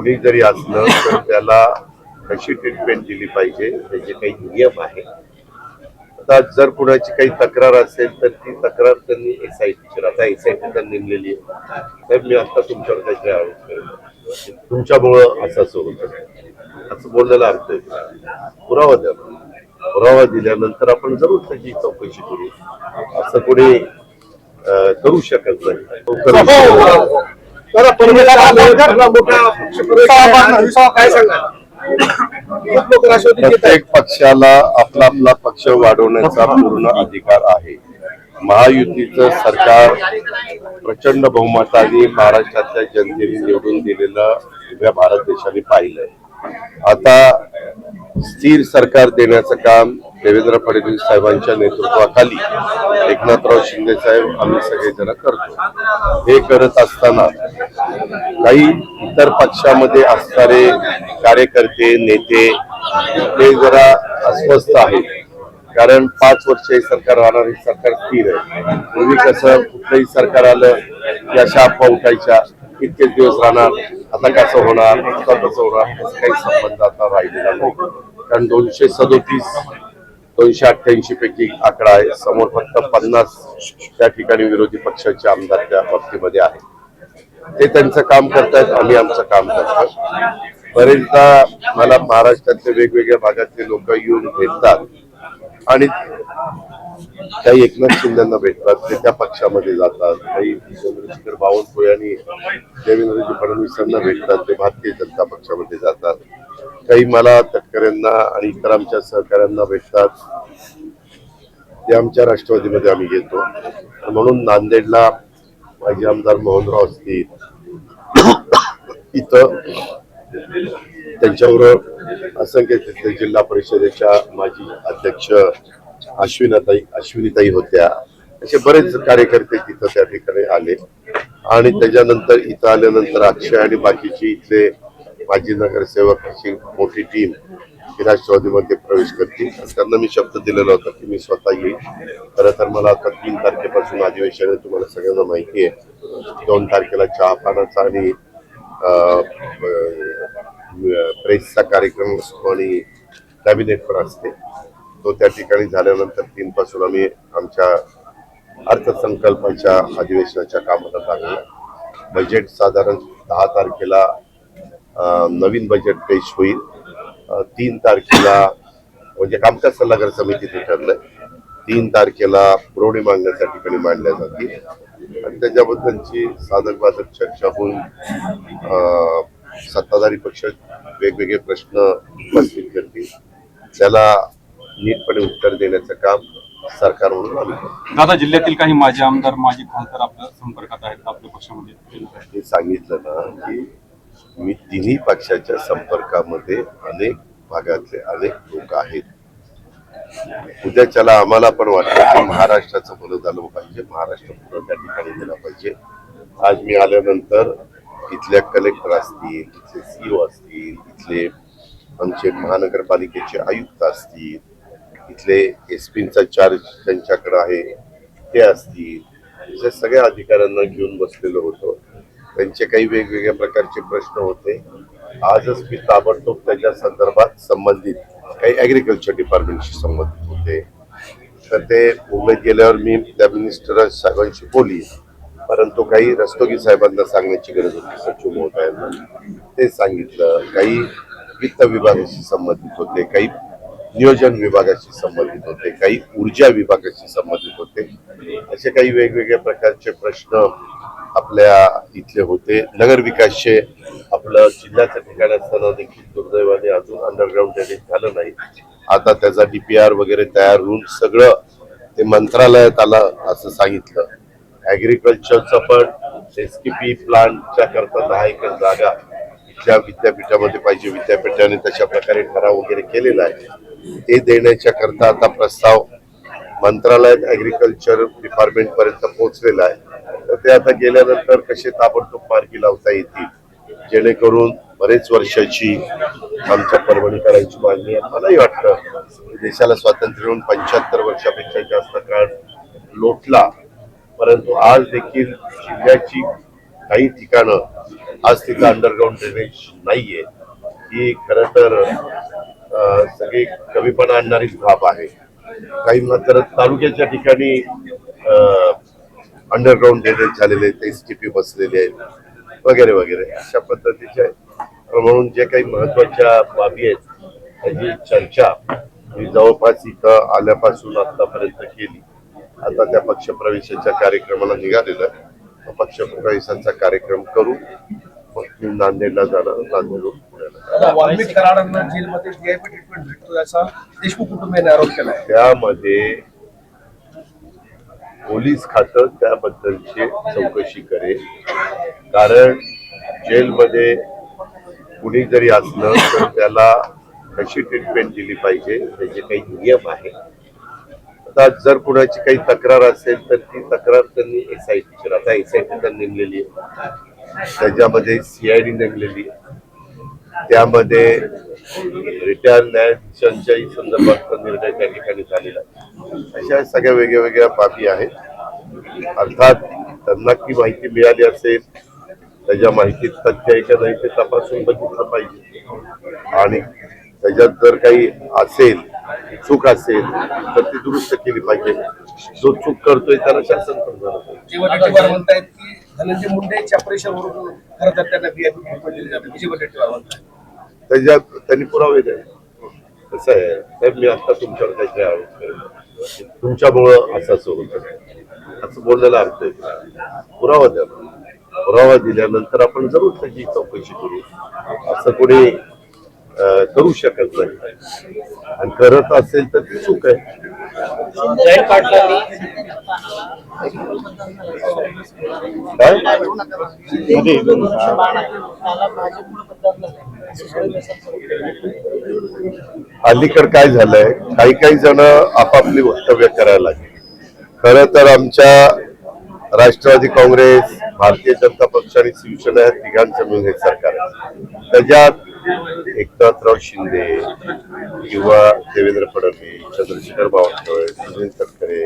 कुणी जरी असलं तर त्याला कशी ट्रीटमेंट दिली पाहिजे त्याचे काही नियम आहे. आता जर कुणाची काही तक्रार असेल तर ती तक्रार त्यांनी एसआयटीची, आता एसआयटी नेमलेली आहे, तर मी आता तुमच्यावर त्याची आरोप करेन तुमच्यामुळं असं होतं असं बोललेला अर्थ आहे. पुरावा द्या, पुरावा दिल्यानंतर आपण जरूर त्याची चौकशी करू. असं कोणी करू शकत नाही. प्रत्येक पक्षाला आपला आपला पक्ष वाढवण्याचा पूर्ण अधिकार आहे. महायुतीचं सरकार प्रचंड बहुमताने महाराष्ट्रातल्या जनतेने निवडून दिलेलं उभ्या भारत देशाने पाहिलंय. आता स्थिर सरकार देण्याचं काम देवेंद्र फडणवीस साहेबांच्या नेतृत्वाखाली एकनाथराव शिंदे साहेब आम्ही सगळेजण करतो. हे करत असताना काही इतर पक्षामध्ये असणारे कार्यकर्ते नेते ते जरा अस्वस्थ आहेत, कारण 5 वर्ष हे सरकार राहणार, हे सरकार स्थिर आहे. पूर्वी कसं कुठलंही सरकार आलं की अशा अफवा उठायच्या, इतकेच दिवस राहणार, आता कसं होणार, आता कसं होणार, त्याचा काही संबंध आता राहिलेला नाही. कारण 237 288 पैकी आकडा आहे, समोर फक्त 50 त्या ठिकाणी विरोधी पक्षाचे आमदार त्या बाबतीमध्ये आहेत. ते त्यांचं काम करतायत, आम्ही आमचं काम करतो. बरेचदा मला महाराष्ट्रातले वेगवेगळ्या भागातले लोक येऊन भेटतात आणि काही एकनाथ शिंदेना भेटतात, ते त्या पक्षामध्ये जातात. काही चंद्रशेखर बावनकुळे आणि देवेंद्रजी फडणवीसांना भेटतात, ते भारतीय जनता पक्षामध्ये जातात. काही मला तटकरेंना आणि इतर आमच्या सहकाऱ्यांना भेटतात, ते आमच्या राष्ट्रवादीमध्ये आम्ही घेतो. म्हणून नांदेडला माजी आमदार मोहनराव असतील, इथं त्यांच्याबरोबर असंख्य जिल्हा परिषदेच्या माजी अध्यक्ष अश्विनीताई होत्या. असे बरेच कार्यकर्ते तिथं त्या ठिकाणी आले आणि त्याच्यानंतर इथं आल्यानंतर अक्षय आणि बाकीची इथले माजी नगरसेवकाची मोठी टीम ही राष्ट्रवादीमध्ये प्रवेश करतील. त्यांना मी शब्द दिलेला होता की मी स्वतः येईल. खरं तर मला आता 3 तारखेपासून अधिवेशन आहे, तुम्हाला सगळ्यांना माहिती आहे. 2 तारखेला चहापानाचा आणि प्रेसचा कार्यक्रम असतो आणि कॅबिनेट पण असते. तो त्या ठिकाणी झाल्यानंतर 3 पासून आम्ही आमच्या अर्थसंकल्पाच्या अधिवेशनाच्या कामाला लागलो. बजेट साधारण 10 तारखेला नवीन बजेट पेश होईल. 3 तारखेला म्हणजे कामकाज सल्लागार समितीने ठरलंय 3 तारखेला पुरवणी मागण्या त्या ठिकाणी मांडल्या जातील आणि त्याच्याबद्दलची साधक बाधक चर्चा होऊन सत्ताधारी पक्ष वेगवेगळे प्रश्न उपस्थित करतील, त्याला नीटपणे उत्तर देण्याचं काम सरकार म्हणून आम्ही करतो. दादा, जिल्ह्यातील काही माजी आमदार माजी खासदार आपल्या संपर्कात आहेत आपल्या पक्षामध्ये? हे सांगितलं ना की मी तिन्ही पक्षाच्या संपर्कामध्ये अनेक भागातले अनेक लोक आहेत. उद्याच्याला आम्हाला पण वाटतं की महाराष्ट्राचं भलं झालं पाहिजे, महाराष्ट्र पुढं त्या ठिकाणी गेला पाहिजे. आज मी आल्यानंतर इथल्या कलेक्टर असतील, इथले सीओ असतील, इथले आमचे महानगरपालिकेचे आयुक्त असतील, इथले एसपींचा चार्ज त्यांच्याकडे आहे ते असतील, अशा सगळ्या अधिकाऱ्यांना घेऊन बसलेलो होतो. त्यांचे काही वेगवेगळ्या प्रकारचे प्रश्न होते. आजच मी ताबडतोब त्याच्या संदर्भात संबंधित काही ऍग्रिकल्चर डिपार्टमेंटशी संबंधित होते, तर ते मुंबईत गेल्यावर मी त्या मिनिस्टर साहेबांशी बोलली, परंतु काही रस्तोगी साहेबांना सांगण्याची गरज होती, सचिव महोदयांना ते सांगितलं. काही वित्त विभागाशी संबंधित होते, काही नियोजन विभागाशी संबंधित होते, काही ऊर्जा विभागाशी संबंधित होते. असे काही वेगवेगळ्या प्रकारचे प्रश्न आपल्या इथले होते. नगर विकासचे आपलं जिल्ह्याचं ठिकाण असताना देखील दुर्दैवाने अजून अंडरग्राऊंड ड्रेनेज झालं नाही. आता त्याचा DPR वगैरे तयार होऊन सगळं ते मंत्रालयात आलं असं सांगितलं. ऍग्रिकल्चरचं पण SKP प्लांटच्या करता 10 एकर जागा इथल्या विद्यापीठामध्ये पाहिजे. विद्यापीठाने तशा प्रकारे ठराव वगैरे केलेला आहे. ते देण्याच्या करता आता प्रस्ताव मंत्रालयात ऍग्रिकल्चर डिपार्टमेंट पर्यंत पोहोचलेला आहे. तर ते आता गेल्यानंतर कसे ताबडतोब मार्गी लावता येतील, जेणेकरून बरेच वर्षाची आमच्या परभणीकरांची मागणी आहे. मलाही वाटतं देशाला स्वातंत्र्य मिळून 75 वर्षापेक्षा जास्त काळ लोटला, परंतु आज देखील जिल्ह्याची काही ठिकाणं आज तिथं अंडरग्राऊंड ड्रेनेज नाहीये, ही खरं तर सगळी कमीपणा आणणारीच बाब आहे. काही मात्र तालुक्याच्या ठिकाणी अंडरग्राऊंड ड्रेनेज झालेले आहेत, एसटीपी बसलेले आहेत वगैरे वगैरे अशा पद्धतीचे आहेत. म्हणून जे काही महत्वाच्या बाबी आहेत त्याची चर्चा मी जवळपास इथं आल्यापासून आतापर्यंत केली. आता त्या पक्षप्रवेशाच्या कार्यक्रमाला निघालेलं आहे. पक्षप्रवेशाचा कार्यक्रम करू, मग मी नांदेडला जाणार, नांदेडहून पुण्याला. वाल्मिक कराडांना जेलमध्ये व्हीआयपी ट्रीटमेंट भेटतो असा देशमुख कुटुंबियांनी आरोप केला. त्यामध्ये पोलीस खातं त्याबद्दलची चौकशी करेल. कारण जेलमध्ये कुणी जरी असलं तर त्याला कशी ट्रीटमेंट दिली पाहिजे त्याचे काही नियम आहे. आता जर कुणाची काही तक्रार असेल तर ती तक्रार त्यांनी SIT, आता SIT नेमलेली आहे, त्याच्यामध्ये CID नेमलेली आहे, त्यामध्ये रिटायर न्यायाधीशांच्याही संदर्भात निर्णय त्या ठिकाणी झालेला आहे. अशा सगळ्या वेगळ्या वेगळ्या बाबी आहेत. अर्थात त्यांना ती माहिती मिळाली असेल, त्याच्या माहितीत तथ्य आहे का नाही ते तपासून बघितलं पाहिजे आणि त्याच्यात जर काही असेल, चूक असेल तर ती दुरुस्त केली पाहिजे. जो चूक करतोय त्याला शासन करणार. विजय वडेट्टीवार म्हणतायत की धनंजय मुंडेच्या प्रेशरवरून खरं तर त्यांना व्हीआयपी ट्रीटमेंट दिली जाते. विजय वडेट्टीवार म्हणतात त्याच्यात त्यांनी पुरावे द्यावे. कसं आहे साहेब, मी आता तुमच्यावर काहीतरी आरोप करेन, तुमच्यामुळं असं होतं असं बोललेला अर्थ आहे. पुरावा द्या. पुरावा दिल्यानंतर आपण जरूर त्याची चौकशी करू. असं कोणी करू शकत नाही आणि करत असेल तर ती चूक आहे. अलीकडे काय झालंय, काही जण आपापली वक्तव्य करायला लागले. खरं तर आमच्या राष्ट्रवादी काँग्रेस, भारतीय जनता पक्ष आणि शिवसेना या तिघांचं मिळून हे सरकार आहे. त्याच्यात एकनाथराव शिंदे किंवा देवेंद्र फडणवीस, चंद्रशेखर बावनकुळे, सुनील तटकरे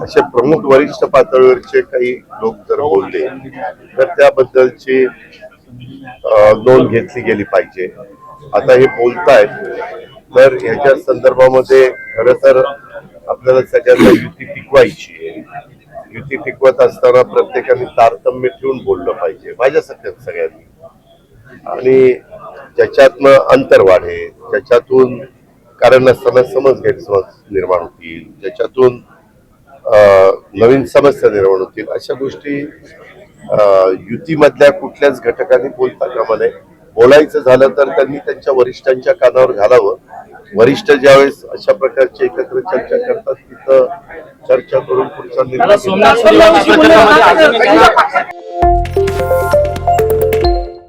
असे प्रमुख वरिष्ठ पातळीवरचे काही लोक जर बोलले तर त्याबद्दलची नोंद घेतली गेली पाहिजे. आता हे बोलतायत तर ह्याच्या संदर्भामध्ये खरं तर आपल्याला सगळ्यांना युती टिकवायची आहे. युती टिकवत असताना प्रत्येकाने तारतम्य ठेवून बोललं पाहिजे माझ्यासारख्या सगळ्यांनी, आणि ज्याच्यातनं अंतर वाढेल, ज्याच्यातून कारण नसताना समज गैरसमज निर्माण होतील, ज्याच्यातून नवीन समस्या निर्माण होतील, अशा गोष्टी युतीमधल्या कुठल्याच घटकांनी बोलता कामा नये. बोलायचं झालं तर त्यांनी त्यांच्या वरिष्ठांच्या कानावर घालावं. वरिष्ठ ज्यावेळेस अशा प्रकारची एकत्र चर्चा करतात तिथं चर्चा करून पुढचा निर्णय